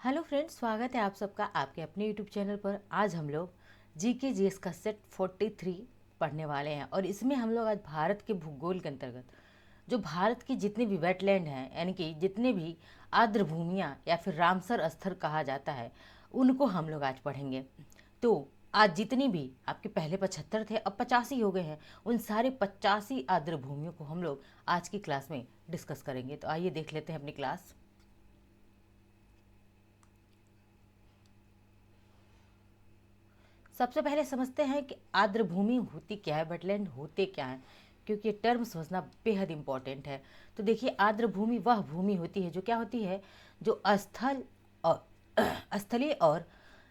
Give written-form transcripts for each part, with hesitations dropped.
Hello friends, स्वागत है आप सबका आपके अपने यूट्यूब चैनल पर। आज हम लोग जीके जीएस का सेट 43 पढ़ने वाले हैं और इसमें हम लोग आज भारत के भूगोल के अंतर्गत जो भारत की जितने भी वेटलैंड हैं, यानी कि जितने भी आर्द्र भूमियाँ या फिर रामसर स्थल कहा जाता है, उनको हम लोग आज पढ़ेंगे। तो आज जितनी भी आपके पहले 75 थे, अब 85 हो गए हैं। उन सारे 85 आर्द्र भूमियों को हम लोग आज की क्लास में डिस्कस करेंगे। तो आइए देख लेते हैं अपनी क्लास। सबसे पहले समझते हैं कि आर्द्र भूमि होती क्या है, वेटलैंड होते क्या हैं, क्योंकि ये टर्म समझना बेहद इंपॉर्टेंट है। तो देखिए, आर्द्र भूमि वह भूमि होती है जो क्या होती है, जो स्थल और स्थलीय और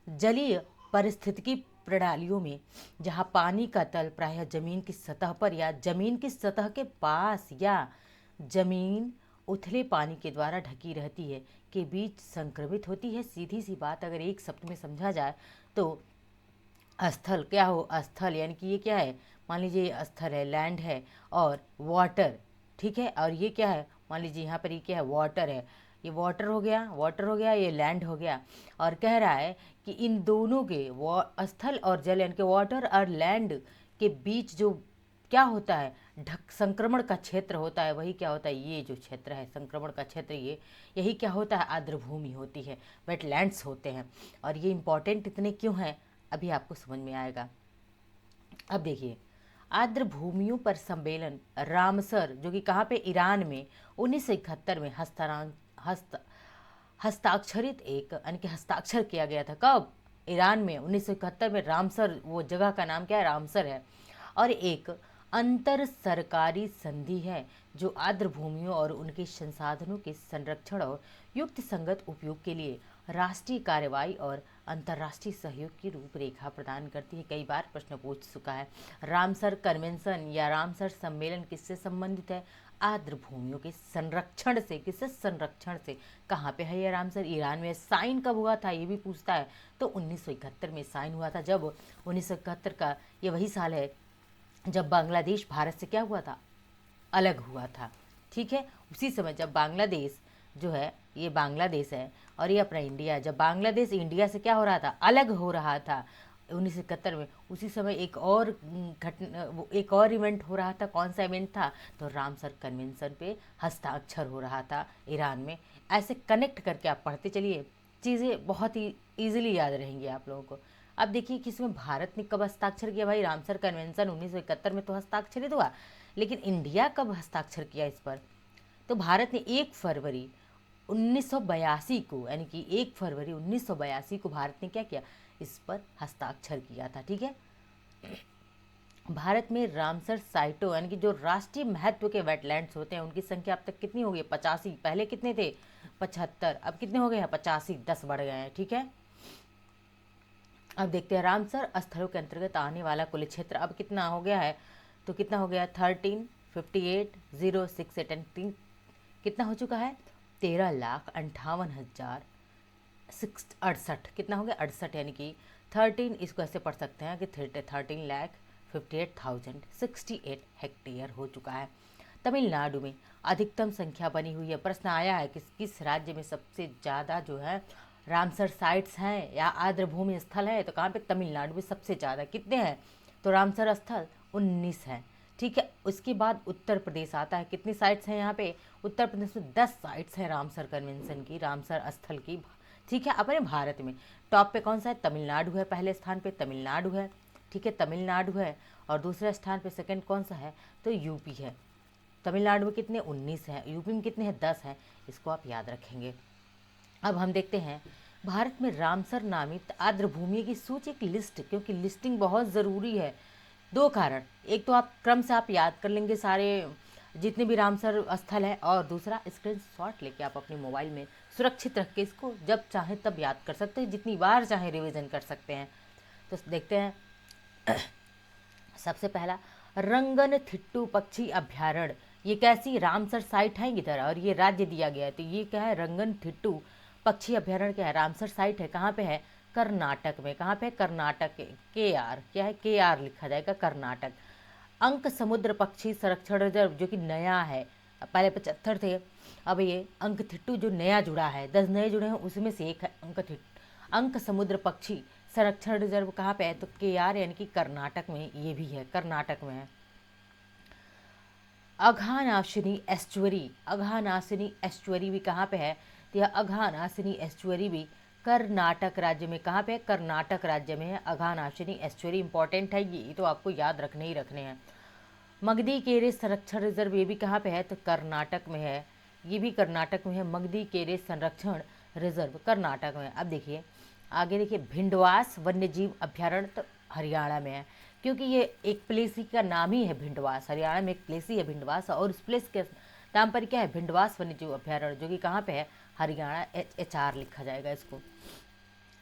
जलीय पारिस्थितिकी प्रणालियों में, जहाँ पानी का तल प्रायः जमीन की सतह पर या जमीन की सतह के पास या जमीन उथले पानी के द्वारा ढकी रहती है, के बीच संक्रमित होती है। सीधी सी बात अगर एक शब्द में समझा जाए तो स्थल क्या हो, स्थल यानी कि ये क्या है, मान लीजिए ये स्थल है, लैंड है, और वाटर, ठीक है, और ये क्या है, मान लीजिए यहाँ पर ये क्या है, वाटर है, ये वाटर हो गया, वाटर हो गया, ये लैंड हो गया। और कह रहा है कि इन दोनों के स्थल और जल यानी कि वाटर और लैंड के बीच जो क्या होता है, ढक संक्रमण का क्षेत्र होता है, वही क्या होता है, ये जो क्षेत्र है संक्रमण का क्षेत्र, ये यही क्या होता है, आर्द्र भूमि होती है, वेटलैंड्स होते हैं। और ये इंपॉर्टेंट इतने क्यों हैं, अभी आपको समझ में आएगा। अब देखिए, आर्द्र भूमियों पर सम्मेलन रामसर, जो कि कहाँ पे, ईरान में 1971 में हस्ताक्षरित एक यानी कि हस्ताक्षर किया गया था। कब? ईरान में 1971 में। रामसर, वो जगह का नाम क्या है, रामसर है। और एक अंतर सरकारी संधि है जो आर्द्र भूमियों और उनके संसाधनों के संरक्षण और युक्त संगत उपयोग के लिए राष्ट्रीय कार्रवाई और अंतर्राष्ट्रीय सहयोग की रूपरेखा प्रदान करती है। कई बार प्रश्न पूछ चुका है। रामसर कन्वेंशन या रामसर सम्मेलन किससे संबंधित है? आर्द्र भूमियों के संरक्षण से। किससे संरक्षण से? कहाँ पे है ये रामसर? ईरान में। साइन कब हुआ था, ये भी पूछता है। तो 1971 में साइन हुआ था। जब 1971 का ये वही साल है जब बांग्लादेश भारत से क्या हुआ था, अलग हुआ था। ठीक है, उसी समय जब बांग्लादेश जो है, ये बांग्लादेश है और ये अपना इंडिया है, जब बांग्लादेश इंडिया से क्या हो रहा था, अलग हो रहा था 1971 में, उसी समय एक और एक और इवेंट हो रहा था। कौन सा इवेंट था? तो रामसर कन्वेंशन पे हस्ताक्षर हो रहा था ईरान में। ऐसे कनेक्ट करके आप पढ़ते चलिए, चीज़ें बहुत ही ईजिली याद रहेंगी आप लोगों को। अब देखिए कि इसमें भारत ने कब हस्ताक्षर किया। भाई, रामसर कन्वेंशन 1971 में तो हस्ताक्षरित हुआ, लेकिन इंडिया कब हस्ताक्षर किया इस पर? तो भारत ने 1 फरवरी 1982 को, यानी कि 1 फरवरी 1982 को भारत ने क्या किया, इस पर हस्ताक्षर किया था। ठीक है, भारत में रामसर साइटों यानी कि जो राष्ट्रीय महत्व के वेटलैंड्स होते हैं, उनकी संख्या अब तक कितनी हो गई? 85। पहले कितने थे? 75। अब कितने हो गए हैं? 85, 10 बढ़ गए हैं। ठीक है, अब देखते हैं रामसर स्थलों के अंतर्गत आने वाला कुल क्षेत्र अब कितना हो गया है। तो कितना हो गया? 13,58,068 कितना हो चुका है? 13,58,068। कितना हो गया? 68, यानी कि 13, इसको ऐसे पढ़ सकते हैं कि 13,58,068 हेक्टेयर हो चुका है। तमिलनाडु में अधिकतम संख्या बनी हुई है। प्रश्न आया है कि किस राज्य में सबसे ज़्यादा जो है रामसर साइट्स हैं या आर्द्र भूमि स्थल है? तो कहाँ पे? तमिलनाडु में सबसे ज़्यादा। कितने हैं? तो रामसर स्थल 19 हैं। ठीक है, उसके बाद उत्तर प्रदेश आता है। कितनी साइट्स हैं यहाँ पे? उत्तर प्रदेश में 10 साइट्स हैं रामसर कन्वेंशन की, रामसर स्थल की। ठीक है, अपने भारत में टॉप पे कौन सा है? तमिलनाडु है, पहले स्थान पे तमिलनाडु है। ठीक है, तमिलनाडु है। और दूसरे स्थान पे सेकंड कौन सा है? तो यूपी है। तमिलनाडु में कितने? 19 हैं। यूपी में कितने हैं? 10 हैं। इसको आप याद रखेंगे। अब हम देखते हैं भारत में रामसर नामित आर्द्र भूमि की सूची, एक लिस्ट, क्योंकि लिस्टिंग बहुत ज़रूरी है। 2 कारण, एक तो आप क्रम से आप याद कर लेंगे सारे जितने भी रामसर स्थल है, और दूसरा स्क्रीनशॉट लेके आप अपने मोबाइल में सुरक्षित रख के इसको जब चाहे तब याद कर सकते हैं, जितनी बार चाहे रिवीजन कर सकते हैं। तो देखते हैं, सबसे पहला रंगन थिट्टू पक्षी अभ्यारण्य। ये कैसी रामसर साइट है इधर, और ये राज्य दिया गया है। तो ये क्या है? रंगन थिट्टू पक्षी अभ्यारण्य क्या है? रामसर साइट है। कहाँ पे है? कर्नाटक में। कहाँ पे? कर्नाटक। के आर क्या है? के आर लिखा जाएगा, कर्नाटक। अंक समुद्र पक्षी संरक्षण रिजर्व, जो कि नया है, पहले 75 थे, अब ये अंकथिट्टू जो नया जुड़ा है, 10 नए जुड़े हैं, उसमें से एक है अंकथिट्टू। अंक समुद्र पक्षी संरक्षण रिजर्व कहाँ पे है? तो केआर यानी कि कर्नाटक में, ये भी है, कर्नाटक में है। अघानाशिनी एस्चुअरी, अघानाशिनी एस्चुअरी भी कहाँ पे है? तो यह अघानाशिनी एस्चुअरी भी कर्नाटक राज्य में, कहाँ पे है? कर्नाटक राज्य में है। अघानाशिनी एस्चुअरी इंपॉर्टेंट है, ये तो आपको याद रखने ही रखने हैं। मगधी केरे संरक्षण रिजर्व, ये भी कहाँ पे है? तो कर्नाटक में है, ये भी कर्नाटक में है। मगधी केरे संरक्षण रिजर्व कर्नाटक में। अब देखिए आगे, देखिए भिंडवास वन्यजीव अभ्यारण्य तो हरियाणा में है, क्योंकि ये एक प्लेस ही का नाम ही है भिंडवास, हरियाणा में एक प्लेस ही है भिंडवास, और उस प्लेस के नाम पर क्या है? भिंडवास वन्यजीव अभ्यारण्य, जो कि कहाँ पे है? हरियाणा, HR लिखा जाएगा इसको।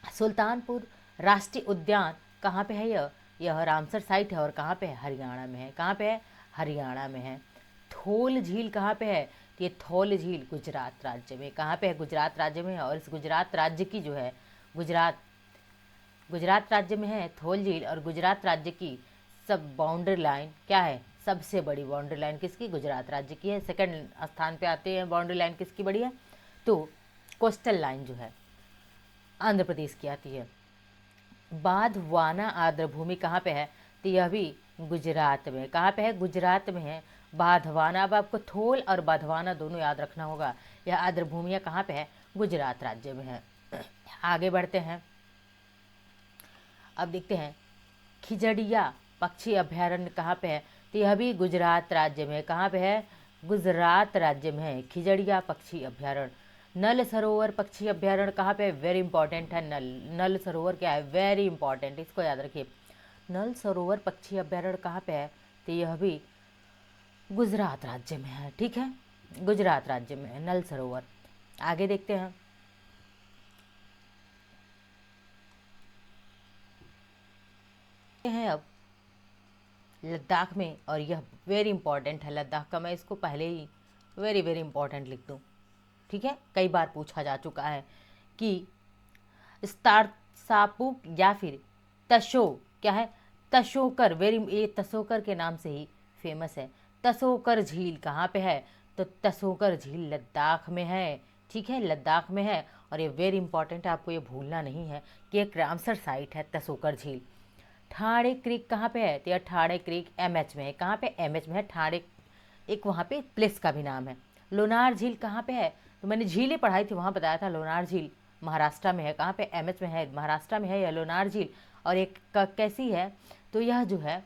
सुल्तानपुर राष्ट्रीय उद्यान कहाँ पे है? यह रामसर साइट है, और कहाँ पे है? हरियाणा में है। कहाँ पे है? हरियाणा में है। थोल झील कहाँ पे है? तो ये थोल झील गुजरात राज्य में, कहाँ पे है? गुजरात राज्य में है। और इस गुजरात राज्य की जो है, गुजरात राज्य में है थोल झील, और गुजरात राज्य की सब बाउंड्री लाइन क्या है? सबसे बड़ी बाउंड्री लाइन किसकी? गुजरात राज्य की है। सेकंड स्थान पे आते हैं बाउंड्री लाइन किसकी बड़ी है? तो कोस्टल लाइन जो है आंध्र प्रदेश की आती है। बाधवाना आर्द्र भूमि कहाँ पे है? तो यह भी गुजरात में, कहाँ पे है? गुजरात में है बाधवाना। अब आपको थोल और बाधवाना दोनों याद रखना होगा। यह आर्द्र भूमियाँ कहाँ पे है? गुजरात राज्य में है। आगे बढ़ते हैं, अब देखते हैं खिजड़िया पक्षी अभ्यारण्य कहाँ पे है? तो यह भी गुजरात राज्य में, कहाँ पे है? गुजरात राज्य में है खिजड़िया पक्षी अभ्यारण्य। नल सरोवर पक्षी अभ्यारण्य कहाँ पे है? वेरी इंपॉर्टेंट है। नल सरोवर क्या है? वेरी इंपॉर्टेंट, इसको याद रखिए। नल सरोवर पक्षी अभ्यारण्य कहाँ पे है? तो यह भी गुजरात राज्य में है। ठीक है, गुजरात राज्य में है नल सरोवर। आगे देखते हैं अब लद्दाख में, और यह वेरी इंपॉर्टेंट है लद्दाख का, मैं इसको पहले ही वेरी वेरी इंपॉर्टेंट लिख दूँ। ठीक है, कई बार पूछा जा चुका है कि स्टारसापुक या फिर तशो क्या है? तशोकर, वेरी, ये तशोकर के नाम से ही फेमस है। तशोकर झील कहाँ पे है? तो तशोकर झील लद्दाख में है। ठीक है, लद्दाख में है, और ये वेरी इंपॉर्टेंट है, आपको ये भूलना नहीं है कि एक रामसर साइट है तशोकर झील। ठाणे क्रीक कहाँ पे है? तो यह ठाणे क्रीक MH में है। कहाँ पे? MH में है। ठाणे एक वहाँ पे प्लेस का भी नाम है। लोनार झील कहाँ पे है? तो मैंने झीलें पढ़ाई थी, वहाँ बताया था लोनार झील महाराष्ट्र में है। कहाँ पे? MH में है, महाराष्ट्र में है यह लोनार झील। और एक कैसी है? तो यह जो है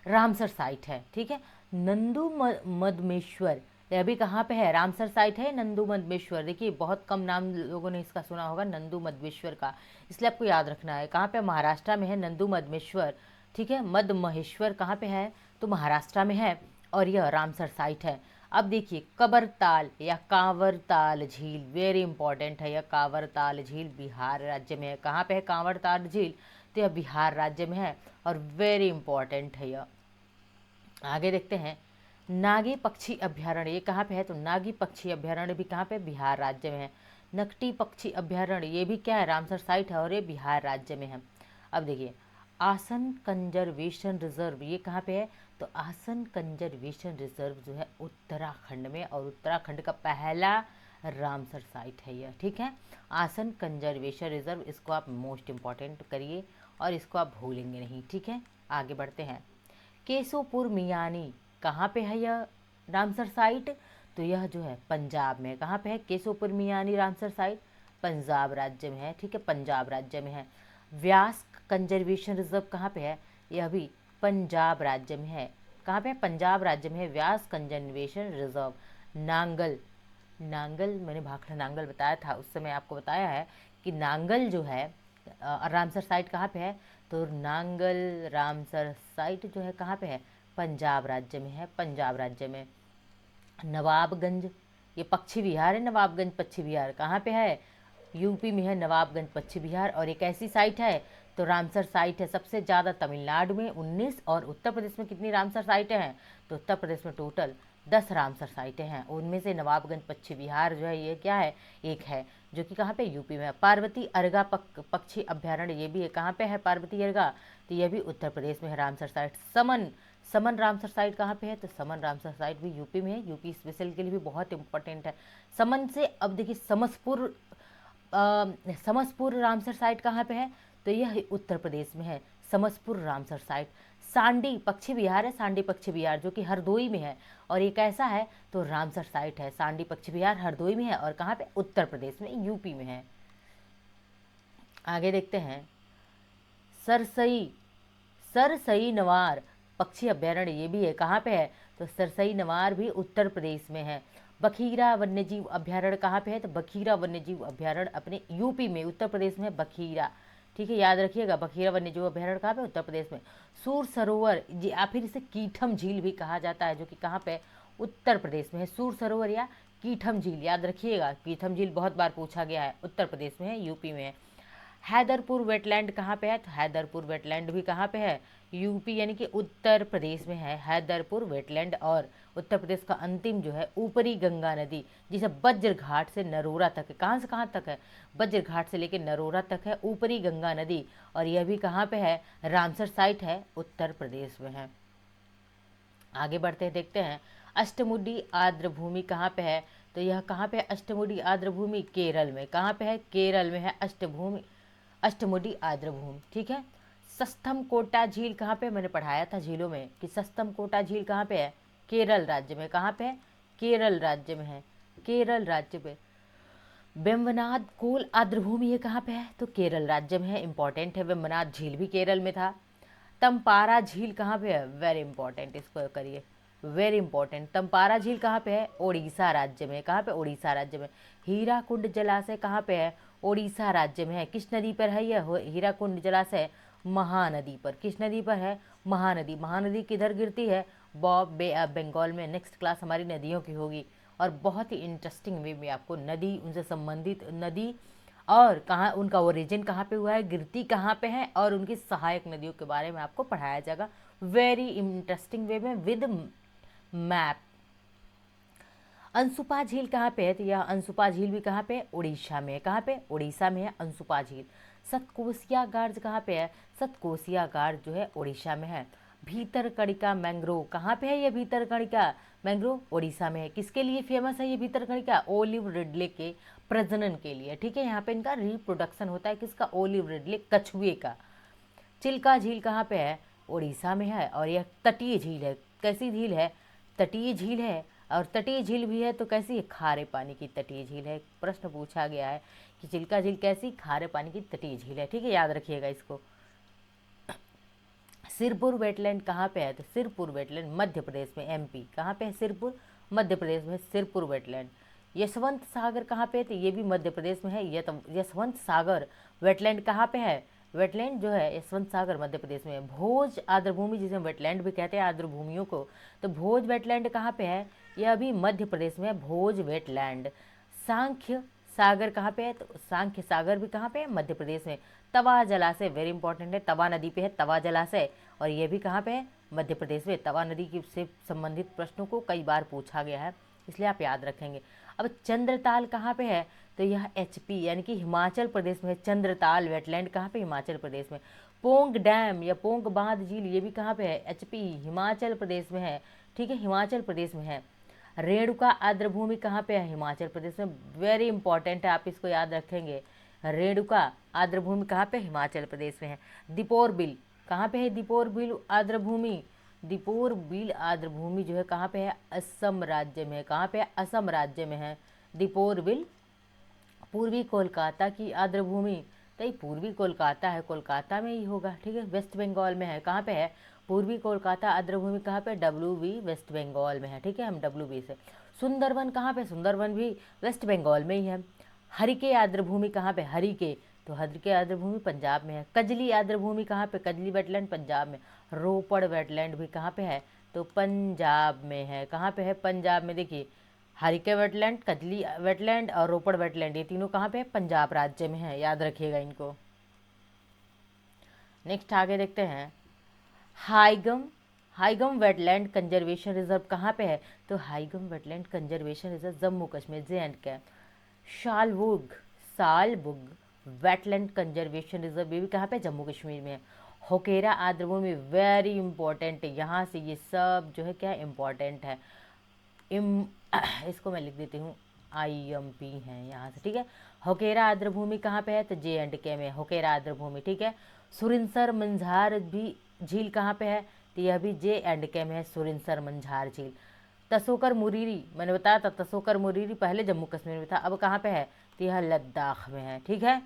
रामसर साइट है। ठीक है, नंदू मदमेश्वर, यह भी कहाँ पे है? रामसर साइट है नंदू मदमेश्वर। देखिए बहुत कम नाम लोगों ने इसका सुना होगा नंदू मदमेश्वर का, इसलिए आपको याद रखना है। कहाँ पे? महाराष्ट्र में है नंदू मदमेश्वर। ठीक है, मद महेश्वर कहाँ पे है? तो महाराष्ट्र में है, और यह रामसर साइट है। अब देखिए कबरताल या कांवरताल झील, वेरी इंपॉर्टेंट है। यह कांवरताल झील बिहार राज्य में है। कहाँ पे है कांवरताल झील? तो यह बिहार राज्य में है, और वेरी इंपॉर्टेंट है यह। आगे देखते हैं नागी पक्षी अभ्यारण्य, ये कहाँ पे है? तो नागी पक्षी अभ्यारण्य भी कहाँ पे? बिहार राज्य में है। नकटी पक्षी अभ्यारण्य, ये भी क्या है? रामसर साइट है, और ये बिहार राज्य में है। अब देखिए आसन कंजर्वेशन रिजर्व, ये कहाँ पे है? तो आसन कंजर्वेशन रिजर्व जो है उत्तराखंड में, और उत्तराखंड का पहला रामसर साइट है यह। ठीक है, आसन कंजर्वेशन रिजर्व, इसको आप मोस्ट इम्पॉर्टेंट करिए, और इसको आप भूलेंगे नहीं। ठीक है, आगे बढ़ते हैं। केशोपुर मियानी कहाँ पे है यह रामसर साइट? तो यह जो है पंजाब में, कहाँ पे है? केशोपुर मियानी रामसर साइट पंजाब राज्य में है। ठीक है, पंजाब राज्य में है। व्यास कंजर्वेशन रिजर्व कहाँ पे है? यह भी पंजाब राज्य में है। कहाँ पे? पंजाब राज्य में है व्यास कंजर्वेशन रिजर्व। नांगल, नांगल मैंने भाखड़ा नांगल बताया था, उस समय आपको बताया है कि नांगल जो है रामसर साइट कहाँ पे है? तो नांगल रामसर साइट जो है कहाँ पे है? पंजाब राज्य में है, पंजाब राज्य में। नवाबगंज, ये पक्षी विहार है, नवाबगंज पक्षी विहार कहाँ पे है? यूपी में है नवाबगंज पक्षी विहार, और एक ऐसी साइट है तो रामसर साइट है सबसे ज़्यादा तमिलनाडु में 19, और उत्तर प्रदेश में कितनी रामसर साइटें हैं? तो उत्तर प्रदेश में टोटल 10 रामसर साइटें हैं, उनमें से नवाबगंज पक्षी विहार जो है ये क्या है? एक है, जो कि कहाँ पे? यूपी में। पार्वती अर्गा पक्षी अभ्यारण्य, ये भी है। कहाँ पे है पार्वती अर्गा? तो ये भी उत्तर प्रदेश में है रामसर साइट। समन समन रामसर साइट कहाँ पे है? तो समन रामसर साइट भी यूपी में है। यूपी स्पेशल के लिए भी बहुत इंपॉर्टेंट है। समन से अब देखिए समसपुर रामसर साइट कहाँ पे है? तो यह उत्तर प्रदेश में है, समसपुर रामसर साइट। सांडी पक्षी विहार है, सांडी पक्षी विहार जो कि हरदोई में है, और ये कैसा है? तो रामसर साइट है। सांडी पक्षी विहार हरदोई में है और कहाँ पे? उत्तर प्रदेश में, यूपी में है। आगे देखते हैं, सरसई सरसई नवार पक्षी अभ्यारण्य, ये भी है, कहाँ पे है? तो सरसई नवार भी उत्तर प्रदेश में है। बखीरा वन्यजीव अभ्यारण्य कहाँ पे है? तो बखीरा वन्यजीव अभ्यारण्य अपने यूपी में, उत्तर प्रदेश में बखीरा, ठीक है, याद रखिएगा। बखीरा वन्यजीव अभ्यारण्य कहाँ पे? उत्तर प्रदेश में। सूर सरोवर या फिर इसे कीठम झील भी कहा जाता है, जो कि कहाँ पे? उत्तर प्रदेश में है। सूर सरोवर या कीठम झील, याद रखिएगा, कीठम झील बहुत बार पूछा गया है, उत्तर प्रदेश में है, यूपी में है। हैदरपुर वेटलैंड कहाँ पे है? तो हैदरपुर वेटलैंड भी कहाँ पे है? यूपी यानी कि उत्तर प्रदेश में है हैदरपुर वेटलैंड। और उत्तर प्रदेश का अंतिम जो है ऊपरी गंगा नदी, जिसे बज्र घाट से नरोरा तक है। कहाँ से कहाँ तक है? बज्र घाट से लेकर नरोरा तक है ऊपरी गंगा नदी, और यह भी कहाँ पे है? रामसर साइट है, उत्तर प्रदेश में है। आगे बढ़ते हैं, देखते हैं अष्टमुडी आर्द्र भूमि कहाँ पे है? तो यह कहाँ पे है? अष्टमुडी आर्द्र भूमि केरल में। कहाँ पे है? केरल में है अष्टमुडी आर्द्र भूमि, ठीक है। सस्तम कोटा झील कहाँ पे? मैंने पढ़ाया था झीलों में कि सस्तम कोटा झील कहाँ पे है? केरल राज्य में। कहाँ पे है? केरल राज्य में है, केरल राज्य में। वेम्बनाड कोल आर्द्र भूमि ये कहाँ पे है? तो केरल राज्य में है, इंपॉर्टेंट है। वेम्बनाड झील भी केरल में था। तम्पारा झील कहाँ पे है? वेरी इंपॉर्टेंट, इसको करिए, वेरी इंपॉर्टेंट। तम्पारा झील कहाँ पे है? ओडिशा राज्य में। कहाँ पे? ओडिशा राज्य में। हीराकुंड जलाशय कहाँ पे है? ओडिशा राज्य में है। किस नदी पर है यह हीराकुंड जलाशय? महानदी पर। किस नदी पर है? महानदी। महानदी किधर गिरती है? बे ऑफ बंगाल में। नेक्स्ट क्लास हमारी नदियों की होगी, और बहुत ही इंटरेस्टिंग वे में आपको नदी, उनसे संबंधित नदी, और कहाँ उनका ओरिजिन कहाँ पे हुआ है, गिरती कहाँ पे है, और उनकी सहायक नदियों के बारे में आपको पढ़ाया जाएगा वेरी इंटरेस्टिंग वे में विद मैप। अंसुपा झील कहाँ पे है? तो यह अंसुपा झील भी कहाँ पे? उड़ीसा में। कहाँ पे? उड़ीसा में है अंसुपा झील। सतकोसिया गार्ज कहाँ पे है? सतकोसिया गार्ज जो है उड़ीसा में है। भीतरकणिका मैंग्रोव कहाँ पे है? ये भीतरकणिका मैंग्रोव उड़ीसा में है। किसके लिए फेमस है ये भीतरकणिका? ओलिव रिडले के प्रजनन के लिए, ठीक है। यहाँ पे इनका रिप्रोडक्शन होता है, किसका? ओलिव रिडले, कछुए का। चिल्का झील कहाँ पे है? उड़ीसा में है, और यह तटीय झील है। कैसी झील है? तटीय झील है, और तटीय झील भी है तो कैसी है? खारे पानी की तटीय झील है। प्रश्न पूछा गया है कि चिल्का झील कैसी? खारे पानी की तटीय झील है, ठीक है, याद रखिएगा इसको। सिरपुर वेटलैंड कहाँ पे है? तो सिरपुर वेटलैंड मध्य प्रदेश में, एमपी। कहाँ पे है? सिरपुर, मध्य प्रदेश में सिरपुर वेटलैंड। यशवंत सागर कहाँ पे है? तो ये भी मध्य प्रदेश में है। ये तो यशवंत सागर वेटलैंड कहाँ पे है? वेटलैंड जो है यशवंत सागर मध्य प्रदेश में है। भोज आर्द्रभूमि, जिसे वेटलैंड भी कहते हैं आर्द्रभूमियों को, तो भोज वेटलैंड कहाँ पे है? यह भी मध्य प्रदेश में है, भोज वेटलैंड। सांख्य सागर कहाँ पे है? तो सांख्य सागर भी कहाँ पे है? मध्य प्रदेश में। तवा जलाशय वेरी इंपॉर्टेंट है, तवा नदी पे है तवा जलाशय, और ये भी कहाँ पे है? मध्य प्रदेश में। तवा नदी की से संबंधित प्रश्नों को कई बार पूछा गया है, इसलिए आप याद रखेंगे। अब चंद्रताल कहाँ पे है? तो यह एचपी यानी कि हिमाचल प्रदेश में है। चंद्रताल वेटलैंड कहाँ पे? हिमाचल प्रदेश में। पोंग डैम या पोंग बांध झील ये भी कहाँ पे है? एचपी, हिमाचल प्रदेश में है, ठीक है, हिमाचल प्रदेश में है। रेणुका आर्द्रभूमि कहाँ पे है? हिमाचल प्रदेश में। वेरी इंपॉर्टेंट है, आप इसको याद रखेंगे। रेणुका आर्द्रभूमि कहाँ पे? हिमाचल प्रदेश में है। दीपोर बिल कहाँ पे है? दीपोर बिल आर्द्रभूमि, दीपोर बिल आर्द्रभूमि जो है कहाँ पे है? असम राज्य में है। कहाँ पे है? असम राज्य में है दीपोर बिल। पूर्वी कोलकाता की आर्द्रभूमि, तो ये पूर्वी कोलकाता है, कोलकाता में ही होगा, ठीक है, वेस्ट बंगाल में है। कहाँ पे है? पूर्वी कोलकाता आर्द्रभूमि कहाँ पे? WB वेस्ट बंगाल में है, ठीक है, हम WB से। सुंदरवन कहाँ पे? सुंदरवन भी वेस्ट बंगाल में ही है। हरिके आर्द्रभूमि कहाँ पे? हरिके, तो हरिके आर्द्रभूमि पंजाब में है। कजली आर्द्रभूमि कहाँ पे? कजली वेटलैंड पंजाब में। रोपड़ वेटलैंड भी कहाँ पे है? तो पंजाब में है। कहाँ पे है? पंजाब में। देखिए हरिके वेटलैंड, कजली वेटलैंड और रोपड़ वेटलैंड, ये तीनों कहाँ पे है? पंजाब राज्य में है, याद रखिएगा इनको। नेक्स्ट आगे देखते हैं, Hygam Hygam wetland conservation reserve कहाँ पे है? तो Hygam wetland conservation reserve Jammu Kashmir, J&K। Shallabugh wetland conservation reserve ये भी कहाँ पे? जम्मू कश्मीर में है। होकेरा आर्द्रभूमि वेरी इंपॉर्टेंट है, यहाँ से ये सब जो है क्या इम्पोर्टेंट है। इम इसको मैं लिख देती हूँ, IMP है यहाँ से, ठीक है। होकेरा आर्द्रभूमि कहाँ पे है, तो J&K में होकेरा आर्द्रभूमि, ठीक है। सुरिनसर मंझार भी झील कहाँ पे है, तो यह भी J&K में है, सुरिनसर मंझार झील। तसोकर मुरीरी, मैंने बताया था तसोकर मुरीरी पहले जम्मू कश्मीर में था, अब कहाँ पे है, तो यह लद्दाख में है, ठीक है।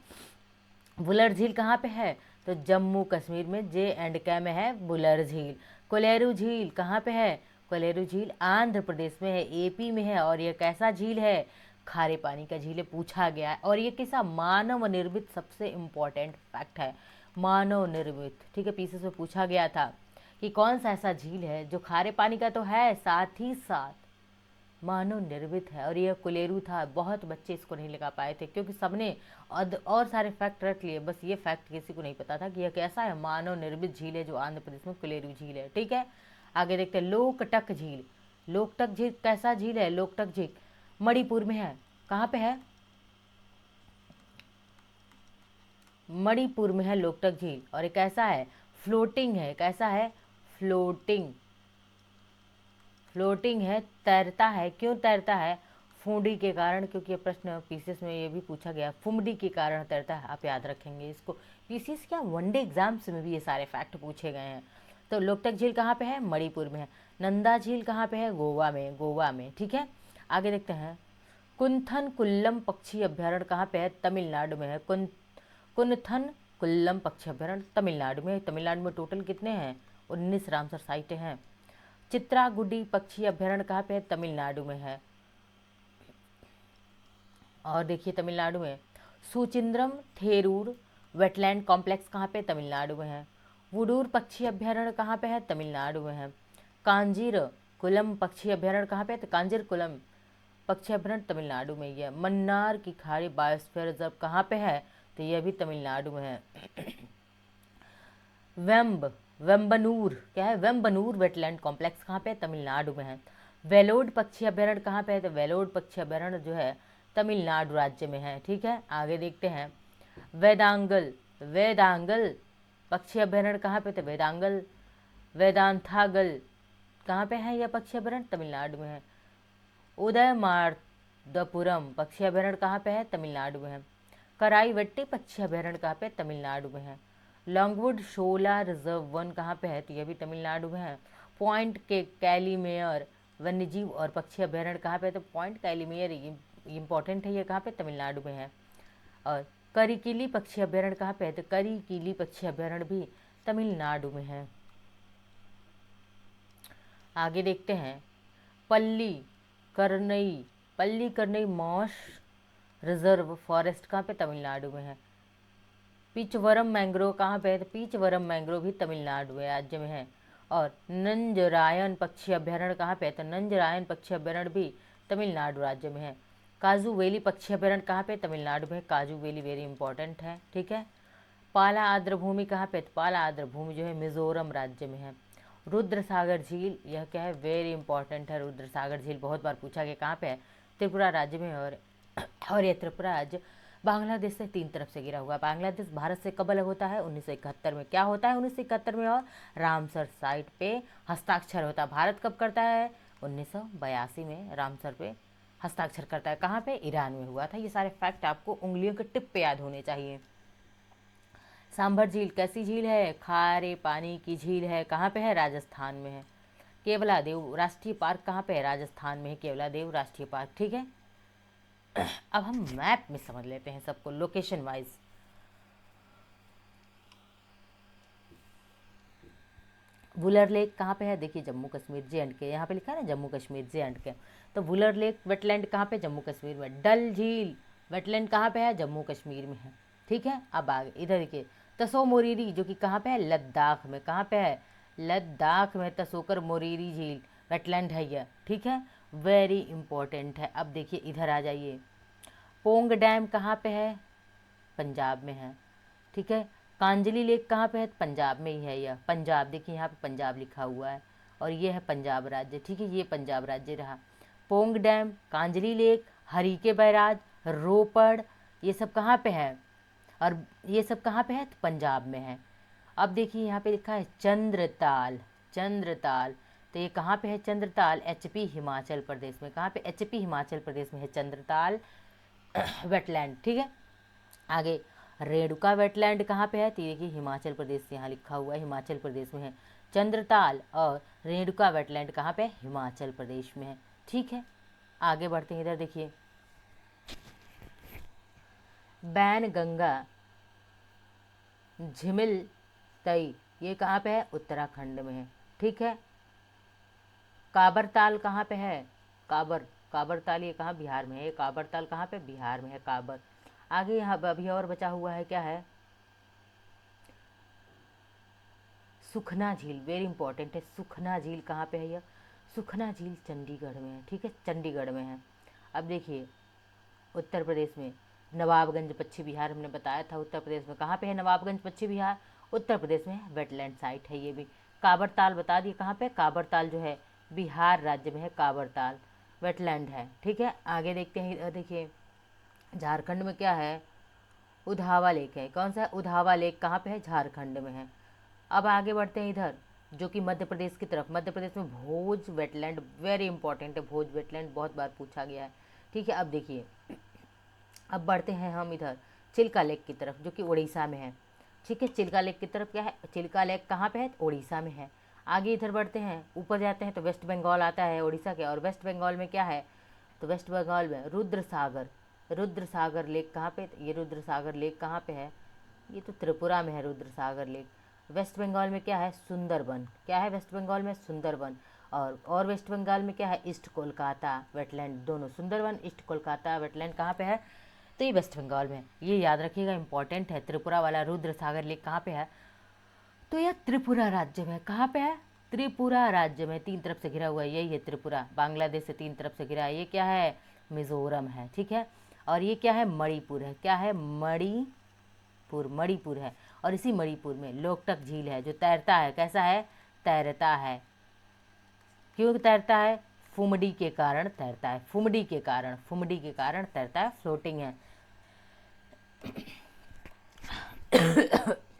बुलर झील कहाँ पे है, तो जम्मू कश्मीर में J&K में है बुलर झील। कोलेरू झील कहाँ पे है, कोलेरू झील आंध्र प्रदेश में है, AP में है, और यह कैसा झील है, खारे पानी का झील है, पूछा गया है। और ये कैसा मानव निर्मित, सबसे इम्पोर्टेंट फैक्ट है, मानव निर्मित, ठीक है। पीसीएस में पूछा गया था कि कौन सा ऐसा झील है जो खारे पानी का तो है, साथ ही साथ मानव निर्मित है, और यह कोलेरू था। बहुत बच्चे इसको नहीं लगा पाए थे क्योंकि सबने और सारे फैक्ट रख लिए, बस ये फैक्ट किसी को नहीं पता था कि यह कैसा है, मानव निर्मित झील है जो आंध्र प्रदेश में कोलेरू झील है, ठीक है। आगे देखते हैं लोकटक झील। लोकटक झील कैसा झील है, लोकटक झील मणिपुर में है, कहाँ पे है, मणिपुर में है लोकटक झील। और ये कैसा है, फ्लोटिंग है, कैसा है, फ्लोटिंग, फ्लोटिंग है, तैरता है। क्यों तैरता है, फुमडी के कारण, क्योंकि ये प्रश्न पीसीएस में ये भी पूछा गया, फुमडी के कारण तैरता है, आप याद रखेंगे इसको। पीसीएस क्या वनडे एग्जाम्स में भी ये सारे फैक्ट पूछे गए हैं। तो लोकटक झील कहाँ पे है, मणिपुर में है। नंदा झील कहाँ पे है, गोवा में, गोवा में, ठीक है। आगे देखते हैं, कुंथन कुल्लम पक्षी अभ्यारण्य कहाँ पे है, तमिलनाडु में है। कुनथन कुल्लम पक्षी अभ्यारण्य तमिलनाडु में। तमिलनाडु में टोटल कितने हैं, 19 रामसर साइटें हैं। चित्रागुडी पक्षी अभ्यारण्य कहाँ पे है, तमिलनाडु में है। और देखिए तमिलनाडु में सुचिंद्रम थेरूर वेटलैंड कॉम्प्लेक्स कहाँ पे, तमिलनाडु में है। वुडूर पक्षी अभ्यारण्य कहाँ पे है, तमिलनाडु में है। कांजीर कुलम पक्षी अभ्यारण्य कहाँ पे है, तो कांजीर कुलम पक्षी अभ्यारण्य तमिलनाडु में ही है। मन्नार की खाड़ी बायोस्फीयर रिजर्व कहाँ पे है, तो यह भी तमिलनाडु में है। वेम्बनूर क्या है, वेम्बनूर वेटलैंड कॉम्प्लेक्स कहाँ पे है, तमिलनाडु में है। वेलोड पक्षी अभ्यारण्य कहाँ पे है, तो वेलोड पक्षी अभ्यारण्य जो है तमिलनाडु राज्य में है, ठीक है। आगे देखते हैं, वेदांगल, वेदांगल पक्षी अभ्यारण्य कहाँ पे, तो वेदांगल वेदांथागल कहाँ पे है, यह पक्षी अभ्यारण्य तमिलनाडु में है। उदयमार्दपुरम पक्षी अभ्यारण्य कहाँ पे है, तमिलनाडु में है। कराईवट्टी पक्षी अभ्यारण्य कहाँ पे, तमिलनाडु में है। लॉन्गवुड शोला रिजर्व वन कहाँ पे है, तो यह भी तमिलनाडु में है। पॉइंट के कैलीमेयर वन्यजीव और पक्षी अभ्यारण्य कहाँ पे है, तो पॉइंट कैलीमेयर इम्पोर्टेंट है, ये कहाँ पे, तमिलनाडु में है। और करिकिली पक्षी अभ्यारण्य कहाँ पे है, तो करिकिली पक्षी अभ्यारण्य भी तमिलनाडु में है। आगे देखते हैं, पल्ली करनई मॉस रिजर्व फॉरेस्ट कहाँ पे, तमिलनाडु में है। पीचवरम मैंग्रोव कहाँ पे है, तो पीचवरम मैंग्रोव भी तमिलनाडु राज्य में है। और नंजरायन पक्षी अभ्यारण्य कहाँ पे है, तो नंजरायन पक्षी अभ्यारण्य भी तमिलनाडु राज्य में है। काजू वैली पक्षी अभ्यारण्य कहाँ पे, तमिलनाडु में है। काजू वैली वेरी इंपॉर्टेंट है, ठीक है। पाला आर्द्रभूमि कहाँ पे, तो पाला आर्द्रभूमि जो है मिजोरम राज्य में है। रुद्र सागर झील, यह क्या है, वेरी इंपॉर्टेंट है। रुद्र सागर झील बहुत बार पूछा गया, कहाँ पे है, त्रिपुरा राज्य में है। और यह त्रिपुरा राज्य बांग्लादेश से 3 तरफ से घिरा हुआ है। बांग्लादेश भारत से कब अलग होता है, 1971 में। क्या होता है 1971 में, और रामसर साइट पे हस्ताक्षर होता है। भारत कब करता है, 1982 में रामसर पे हस्ताक्षर करता है। कहाँ पे, ईरान में हुआ था। ये सारे फैक्ट आपको उंगलियों के टिप पे याद होने चाहिए। सांभर झील कैसी झील है, खारे पानी की झील है। कहाँ पे है, राजस्थान में है। केवलादेव राष्ट्रीय पार्क कहाँ पे है, राजस्थान में है केवलादेव राष्ट्रीय पार्क, ठीक है। अब हम मैप में समझ लेते हैं सबको लोकेशन वाइज। वुलर लेक कहाँ पे है, देखिए जम्मू कश्मीर J&K, यहाँ पे लिखा है ना जम्मू कश्मीर J&K। तो वुलर लेक वेटलैंड कहाँ पे, जम्मू कश्मीर में। डल झील वेटलैंड कहाँ पे है, जम्मू कश्मीर में है, ठीक है। अब आगे इधर देखिए, तसो मोरीरी जो कि कहाँ पे है, लद्दाख में। कहाँ पे है, लद्दाख में तसोकर मोरीरी झील वेटलैंड है यह, ठीक है, वेरी इंपॉर्टेंट है। अब देखिए इधर आ जाइए, पोंग डैम कहाँ पे है, पंजाब में है, ठीक है। कांजली लेक कहाँ पे है, पंजाब में ही है यह, पंजाब, देखिए यहाँ पे पंजाब लिखा हुआ है, और ये है पंजाब राज्य, ठीक है, ये पंजाब राज्य रहा। Pong dam, Kanjli lake, Harike barrage, Ropar, ये सब कहाँ पे है, और ये सब कहाँ पे है, तो पंजाब में है। अब देखिए यहाँ पे लिखा है चंद्रताल, चंद्रताल, तो ये कहाँ पे है चंद्रताल? एचपी हिमाचल प्रदेश में। कहाँ पे? एचपी हिमाचल प्रदेश में है चंद्रताल वेटलैंड, ठीक है। आगे रेणुका वेटलैंड कहाँ पे है? तो देखिए हिमाचल प्रदेश से यहाँ लिखा हुआ है, हिमाचल प्रदेश में है चंद्रताल, और रेणुका वेटलैंड कहाँ पे? हिमाचल प्रदेश में है, ठीक है। आगे बढ़ते हैं, इधर देखिए बैन गंगा झिमिल तई, ये कहाँ पे है? उत्तराखंड में है, ठीक है। काबर ताल कहाँ पे है? काबर, काबर ताल ये कहाँ? बिहार में है। काबर ताल कहाँ पे? बिहार में है काबर। आगे यहाँ अभी और बचा हुआ है, क्या है? सुखना झील, वेरी इंपॉर्टेंट है। सुखना झील कहाँ पे है? यह सुखना झील चंडीगढ़ में है, ठीक है, चंडीगढ़ में है। अब देखिए उत्तर प्रदेश में नवाबगंज पश्चिम बिहार, हमने बताया था उत्तर प्रदेश में कहाँ पे है नवाबगंज पश्चिम बिहार? उत्तर प्रदेश में है, वेटलैंड साइट है ये भी। काबर ताल बता दिए कहाँ पे? काबर ताल जो है बिहार राज्य में है, काबर ताल वेटलैंड है, ठीक है। आगे देखते हैं, देखिए झारखंड में क्या है? उधावा लेक है। कौन सा है? उधावा लेक कहाँ पे है? झारखंड में है। अब आगे बढ़ते हैं इधर, जो कि मध्य प्रदेश की तरफ। मध्य प्रदेश में भोज वेटलैंड, वेरी इंपॉर्टेंट है भोज वेटलैंड, बहुत बार पूछा गया है, ठीक है। अब देखिए अब बढ़ते हैं हम इधर चिल्का लेक की तरफ, जो कि उड़ीसा में है, ठीक है। चिल्का लेक की तरफ क्या है? चिल्का लेक कहाँ पे है? उड़ीसा में है। आगे इधर बढ़ते हैं, ऊपर जाते हैं तो वेस्ट बंगाल आता है उड़ीसा के, और वेस्ट बंगाल में क्या है? तो वेस्ट बंगाल में रुद्र सागर, रुद्र सागर लेक कहाँ पे? ये रुद्र सागर लेक कहाँ पे है? ये तो त्रिपुरा में है रुद्र सागर लेक। वेस्ट बंगाल में क्या है? सुंदरबन, क्या है वेस्ट बंगाल में? सुंदरबन। और वेस्ट बंगाल में क्या है? ईस्ट कोलकाता वेटलैंड, दोनों सुंदरबन ईस्ट कोलकाता वेटलैंड कहाँ पे है? तो ये वेस्ट बंगाल में, ये याद रखिएगा, इंपॉर्टेंट है। त्रिपुरा वाला रुद्र सागर लेक कहाँ पे है? तो यह त्रिपुरा राज्य में। कहाँ पे है? त्रिपुरा राज्य में, तीन तरफ से घिरा हुआ है, यही है त्रिपुरा, बांग्लादेश से तीन तरफ से घिरा है। ये क्या है? मिजोरम है, ठीक है। और ये क्या है? मणिपुर है। क्या है? मणिपुर, मणिपुर है। और इसी मणिपुर में लोकटक झील है, जो तैरता है। कैसा है? तैरता है। क्यों तैरता है? फुमडी के कारण तैरता है, फुमडी के कारण, फुमडी के कारण तैरता है, फ्लोटिंग है।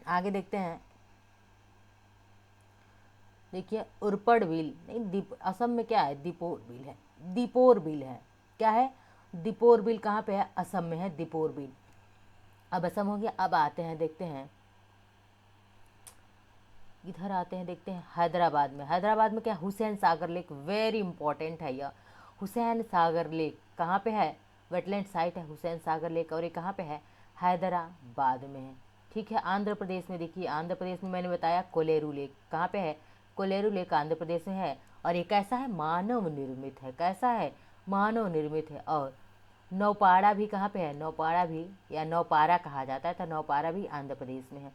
आगे देखते हैं, देखिए उरपड़ बिल, नहीं असम में क्या है? दीपोर बिल है, दीपोर बिल है। क्या है? दीपोर बिल कहाँ पे है? असम में है दीपोर बिल। अब असम हो गया। अब आते हैं, देखते हैं इधर आते हैं, देखते हैं हैदराबाद में। हैदराबाद में क्या? Hussain Sagar lake, very important है यह। हुसैन सागर लेक कहाँ पे है? वेटलैंड साइट है हुसैन सागर लेक, और ये कहाँ पे है? हैदराबाद में है, ठीक है। आंध्र प्रदेश में देखिए, आंध्र प्रदेश में मैंने बताया कोलेरू लेक कहाँ पे है? कोलेरू लेक आंध्र प्रदेश में है। और ये कैसा है? मानव निर्मित है। कैसा है? मानव निर्मित है। और नौपाड़ा भी कहाँ पे है? नौपाड़ा भी, या नौपारा कहा जाता है, तो नौपारा भी आंध्र प्रदेश में है।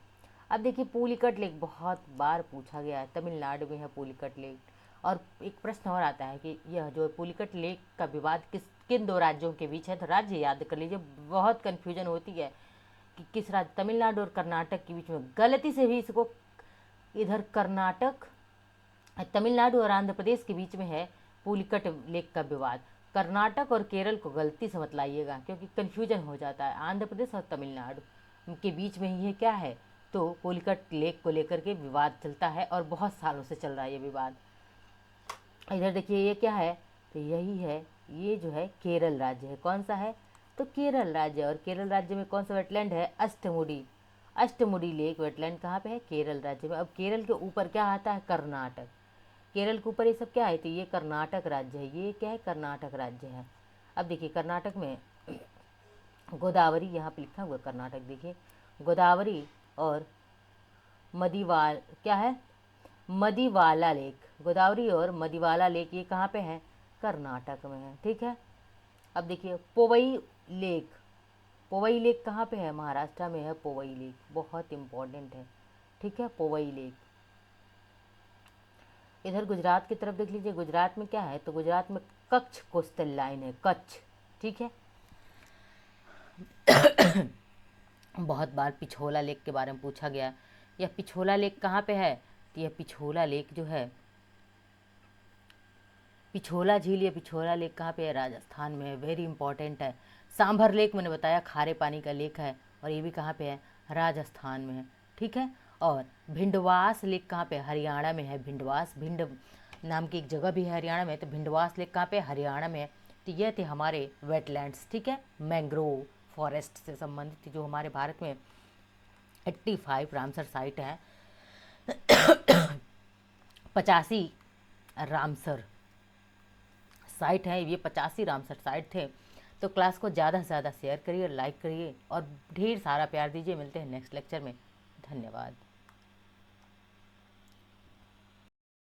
अब देखिए पुलिकट लेक, बहुत बार पूछा गया है, तमिलनाडु में है पुलिकट लेक। और एक प्रश्न और आता है कि यह जो पुलिकट लेक का विवाद किन दो राज्यों के बीच है? तो राज्य याद कर लीजिए, बहुत कन्फ्यूजन होती है कि किस राज्य, तमिलनाडु और कर्नाटक के बीच में। गलती से भी इसको इधर कर्नाटक, तमिलनाडु और आंध्र प्रदेश के बीच में है पुलिकट लेक का विवाद। कर्नाटक और केरल को गलती से मत लाइएगा, क्योंकि कन्फ्यूजन हो जाता है। आंध्र प्रदेश और तमिलनाडु के बीच में ही है, क्या है? तो पुलिकट लेक को लेकर के विवाद चलता है, और बहुत सालों से चल रहा है ये विवाद। इधर देखिए ये क्या है? तो यही है, ये जो है केरल राज्य है। कौन सा है? तो केरल राज्य। और केरल राज्य में कौन सा वेटलैंड है? अष्टमुडी, अष्टमुडी लेक वेटलैंड कहाँ पे है? केरल राज्य में। अब केरल के ऊपर क्या आता है? कर्नाटक। केरल के ऊपर ये सब क्या है? तो ये कर्नाटक राज्य है। ये क्या है? कर्नाटक राज्य है। अब देखिए कर्नाटक में गोदावरी, यहाँ पे लिखा हुआ कर्नाटक, देखिए गोदावरी और मदिवाल, क्या है? मदिवाला लेक, गोदावरी और मदिवाला लेक, ये कहाँ पे है? कर्नाटक में है, ठीक है। अब देखिए पोवई लेक, पोवई लेक कहाँ पे है? महाराष्ट्र में है पोवई लेक, बहुत इंपॉर्टेंट है, ठीक है, पोवई लेक। इधर गुजरात की तरफ देख लीजिए, गुजरात में क्या है? तो गुजरात में कच्छ कोस्टल लाइन है, कच्छ, ठीक है। बहुत बार पिछोला लेक के बारे में पूछा गया। यह पिछोला लेक कहाँ पे है? तो यह पिछोला लेक जो है, पिछोला झील, ये पिछोला लेक कहाँ पे है? राजस्थान में है, वेरी इंपॉर्टेंट है। सांभर लेक मैंने बताया खारे पानी का लेक है, और ये भी कहाँ पे है? राजस्थान में है, ठीक है। और भिंडवास लेक कहाँ पे, हरियाणा में है। भिंडवास, भिंड नाम की एक जगह भी है हरियाणा में, तो भिंडवास लेक कहाँ पे, हरियाणा में है। तो ये थे हमारे वेटलैंड्स, ठीक है, मैंग्रोव फॉरेस्ट से संबंधित जो हमारे भारत में 85 रामसर साइट है। 85 रामसर साइट है, ये 85 रामसर साइट थे। तो क्लास को ज़्यादा से ज़्यादा शेयर करिए, लाइक करिए और ढेर सारा प्यार दीजिए। मिलते हैं नेक्स्ट लेक्चर में। धन्यवाद।